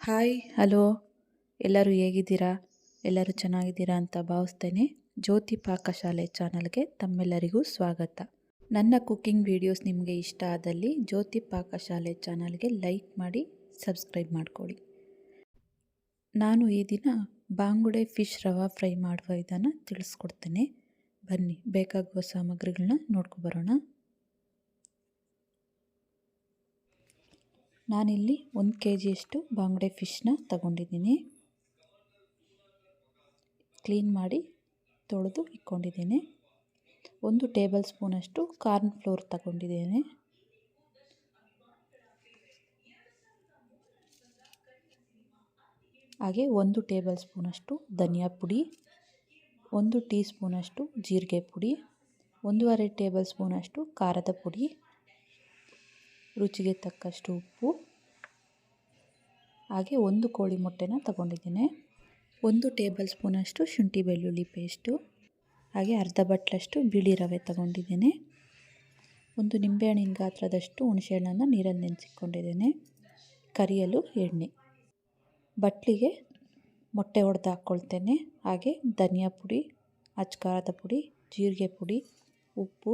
Hi hello ಎಲ್ಲರೂ ಹೇಗಿದ್ದೀರಾ? ಎಲ್ಲರೂ ಚೆನ್ನಾಗಿದ್ದೀರಾ ಅಂತ ಭಾವಿಸ್ತೇನೆ. ಜ್ಯೋತಿ ಪಾಕಶಾಲೆ ಚಾನಲ್ಗೆ ತಮ್ಮೆಲ್ಲರಿಗೂ ಸ್ವಾಗತ. ನನ್ನ ಕುಕ್ಕಿಂಗ್ ವಿಡಿಯೋಸ್ ನಿಮಗೆ ಇಷ್ಟ ಆದಲ್ಲಿ ಜ್ಯೋತಿ ಪಾಕಶಾಲೆ ಚಾನಲ್ಗೆ ಲೈಕ್ ಮಾಡಿ ಸಬ್ಸ್ಕ್ರೈಬ್ ಮಾಡ್ಕೊಳ್ಳಿ. ನಾನು ಈ ದಿನ ಬಾಂಗುಡೆ ಫಿಶ್ ರವಾ ಫ್ರೈ ಮಾಡುವ ವಿಧಾನ ತಿಳಿಸ್ಕೊಡ್ತೇನೆ. ಬನ್ನಿ ಬೇಕಾಗುವ ಸಾಮಗ್ರಿಗಳನ್ನ ನೋಡ್ಕೊಬರೋಣ. ನಾನಿಲ್ಲಿ 1 kgಯಷ್ಟು ಬಾಂಗುಡೆ ಫಿಶ್ನ ತಗೊಂಡಿದ್ದೀನಿ. ಕ್ಲೀನ್ ಮಾಡಿ ತೊಳೆದು ಇಟ್ಕೊಂಡಿದ್ದೇನೆ. 1 ಟೇಬಲ್ ಸ್ಪೂನಷ್ಟು ಕಾರ್ನ್ ಫ್ಲೋರ್ ತಗೊಂಡಿದ್ದೇನೆ. ಹಾಗೆ 1 ಟೇಬಲ್ ಸ್ಪೂನಷ್ಟು ಧನಿಯಾ ಪುಡಿ, 1 ಟೀ ಸ್ಪೂನಷ್ಟು ಜೀರಿಗೆ ಪುಡಿ, 1.5 ಟೇಬಲ್ ಸ್ಪೂನಷ್ಟು ಖಾರದ ಪುಡಿ, ರುಚಿಗೆ ತಕ್ಕಷ್ಟು ಉಪ್ಪು, ಹಾಗೆ 1 ಕೋಳಿ ಮೊಟ್ಟೆನ ತಗೊಂಡಿದ್ದೇನೆ. 1 ಟೇಬಲ್ ಸ್ಪೂನಷ್ಟು ಶುಂಠಿ ಬೆಳ್ಳುಳ್ಳಿ ಪೇಸ್ಟು, ಹಾಗೆ ಅರ್ಧ ಬಟ್ಲಷ್ಟು ಬಿಳಿ ರವೆ ತಗೊಂಡಿದ್ದೇನೆ. 1 ನಿಂಬೆಹಣ್ಣಿನ ಗಾತ್ರದಷ್ಟು ಹುಣಸೆಹಣ್ಣನ್ನು ನೀರಲ್ಲಿ ನೆನೆಸಿಕೊಂಡಿದ್ದೇನೆ. ಕರಿಯಲು ಎಣ್ಣೆ, ಬಟ್ಲಿಗೆ ಮೊಟ್ಟೆ ಒಡೆದು ಹಾಕ್ಕೊಳ್ತೇನೆ. ಹಾಗೆ ಧನಿಯಾ ಪುಡಿ, ಅಚ್ಚ ಪುಡಿ, ಜೀರಿಗೆ ಪುಡಿ, ಉಪ್ಪು,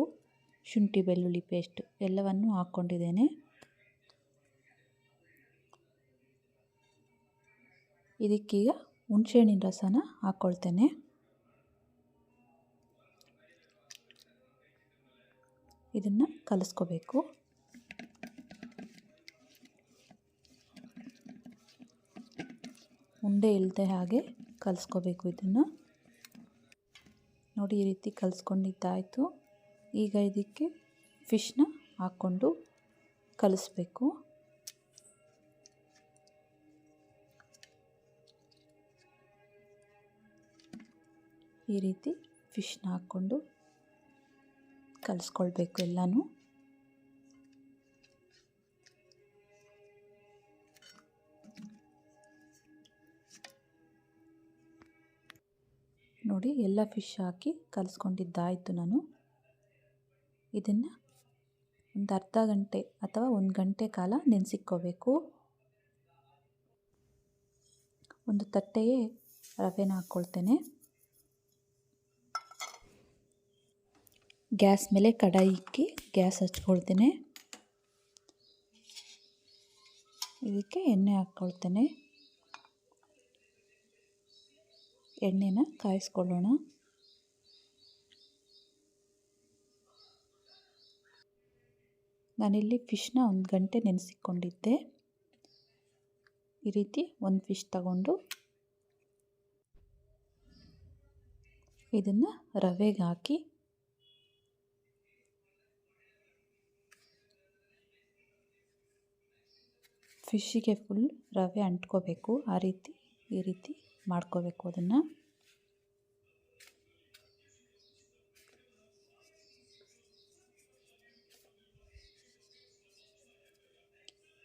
ಶುಂಠಿ ಬೆಳ್ಳುಳ್ಳಿ ಪೇಸ್ಟು ಎಲ್ಲವನ್ನು ಹಾಕ್ಕೊಂಡಿದ್ದೇನೆ. ಇದಕ್ಕೀಗ ಹುಣಸೆಹಣ್ಣಿನ ರಸನ ಹಾಕ್ಕೊಳ್ತೇನೆ. ಇದನ್ನು ಕಲಿಸ್ಕೋಬೇಕು. ಉಂಡೆ ಇಲ್ಲದೆ ಹಾಗೆ ಕಲಿಸ್ಕೋಬೇಕು. ಇದನ್ನು ನೋಡಿ, ಈ ರೀತಿ ಕಲಿಸ್ಕೊಂಡಿದ್ದಾಯಿತು. ಈಗ ಇದಕ್ಕೆ ಫಿಶ್ನ ಹಾಕ್ಕೊಂಡು ಕಲಿಸ್ಬೇಕು. ಈ ರೀತಿ ಫಿಶ್ನ ಹಾಕ್ಕೊಂಡು ಕಲಿಸ್ಕೊಳ್ಬೇಕು ಎಲ್ಲನೂ. ನೋಡಿ, ಎಲ್ಲ ಫಿಶ್ ಹಾಕಿ ಕಲಿಸ್ಕೊಂಡಿದ್ದಾಯಿತು. ನಾನು ಇದನ್ನು ಒಂದು ಅರ್ಧ ಗಂಟೆ ಅಥವಾ 1 ಗಂಟೆ ಕಾಲ ನೆನೆಸಿಕ್ಕೋಬೇಕು. ಒಂದು ತಟ್ಟೆಗೆ ರವೆನ ಹಾಕ್ಕೊಳ್ತೇನೆ. ಗ್ಯಾಸ್ ಮೇಲೆ ಕಡಾಯಿ ಇಕ್ಕಿ ಗ್ಯಾಸ್ ಹಚ್ಕೊಳ್ತೇನೆ. ಇದಕ್ಕೆ ಎಣ್ಣೆ ಹಾಕ್ಕೊಳ್ತೇನೆ. ಎಣ್ಣೆನ ಕಾಯಿಸ್ಕೊಳ್ಳೋಣ. ನಾನಿಲ್ಲಿ ಫಿಶ್ನ 1 ಗಂಟೆ ನೆನೆಸಿಕೊಂಡಿದ್ದೆ. ಈ ರೀತಿ ಒಂದು ಫಿಶ್ ತಗೊಂಡು ಇದನ್ನು ರವೆಗೆ ಹಾಕಿ ಫಿಶ್ಶಿಗೆ ಫುಲ್ ರವೆ ಅಂಟ್ಕೋಬೇಕು. ಈ ರೀತಿ ಮಾಡ್ಕೋಬೇಕು. ಅದನ್ನು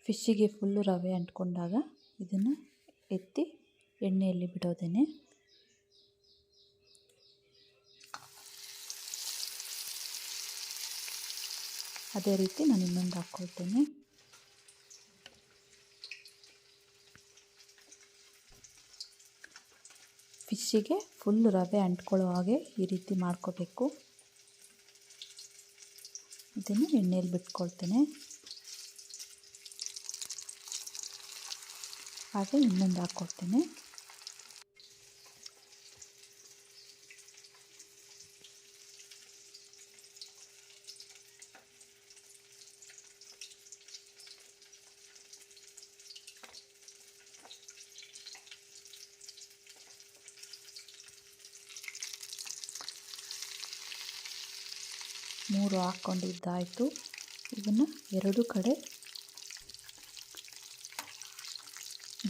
ಫಿಶ್ಶಿಗೆ ಫುಲ್ಲು ರವೆ ಅಂಟ್ಕೊಂಡಾಗ ಇದನ್ನು ಎತ್ತಿ ಎಣ್ಣೆಯಲ್ಲಿ ಬಿಡೋದೇನೆ. ಅದೇ ರೀತಿ ನಾನು ಇನ್ನೊಂದು ಹಾಕ್ಕೊಳ್ತೇನೆ. ಫಿಶ್ಶಿಗೆ ಫುಲ್ ರವೆ ಅಂಟ್ಕೊಳ್ಳೋ ಹಾಗೆ ಈ ರೀತಿ ಮಾಡ್ಕೋಬೇಕು. ಇದನ್ನು ಎಣ್ಣೆಯಲ್ಲಿ ಬಿಟ್ಕೊಳ್ತೇನೆ. ಹಾಗೆ ಇನ್ನೊಂದು ಹಾಕ್ಕೊಳ್ತೇನೆ. ಮೂರು ಹಾಕ್ಕೊಂಡಿದ್ದಾಯಿತು. ಇದನ್ನು 2 ಕಡೆ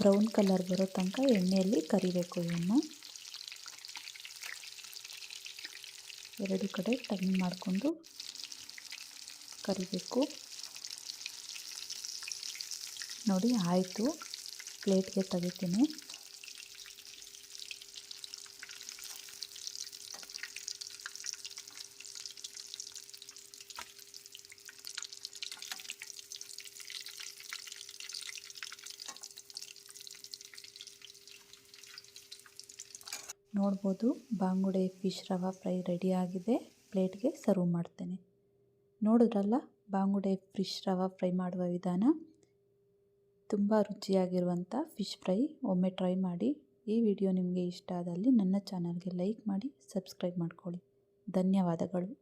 ಬ್ರೌನ್ ಕಲರ್ ಬರೋ ತನಕ ಎಣ್ಣೆಯಲ್ಲಿ ಕರಿಬೇಕು. ಇದನ್ನು 2 ಕಡೆ ಟರ್ನ್ ಮಾಡಿಕೊಂಡು ಕರಿಬೇಕು. ನೋಡಿ, ಆಯಿತು. ಪ್ಲೇಟ್ಗೆ ತೆಗಿತೀನಿ. ನೋಡ್ಬೋದು ಬಾಂಗುಡೆ ಫಿಶ್ ರವಾ ಫ್ರೈ ರೆಡಿಯಾಗಿದೆ. ಪ್ಲೇಟ್ಗೆ ಸರ್ವ್ ಮಾಡ್ತೇನೆ. ನೋಡಿದ್ರಲ್ಲ ಬಾಂಗುಡೆ ಫಿಶ್ ರವಾ ಫ್ರೈ ಮಾಡುವ ವಿಧಾನ. ತುಂಬ ರುಚಿಯಾಗಿರುವಂಥ ಫಿಶ್ ಫ್ರೈ ಒಮ್ಮೆ ಟ್ರೈ ಮಾಡಿ. ಈ ವಿಡಿಯೋ ನಿಮಗೆ ಇಷ್ಟ ಆದಲ್ಲಿ ನನ್ನ ಚಾನಲ್ಗೆ ಲೈಕ್ ಮಾಡಿ, ಸಬ್ಸ್ಕ್ರೈಬ್ ಮಾಡ್ಕೊಳ್ಳಿ. ಧನ್ಯವಾದಗಳು.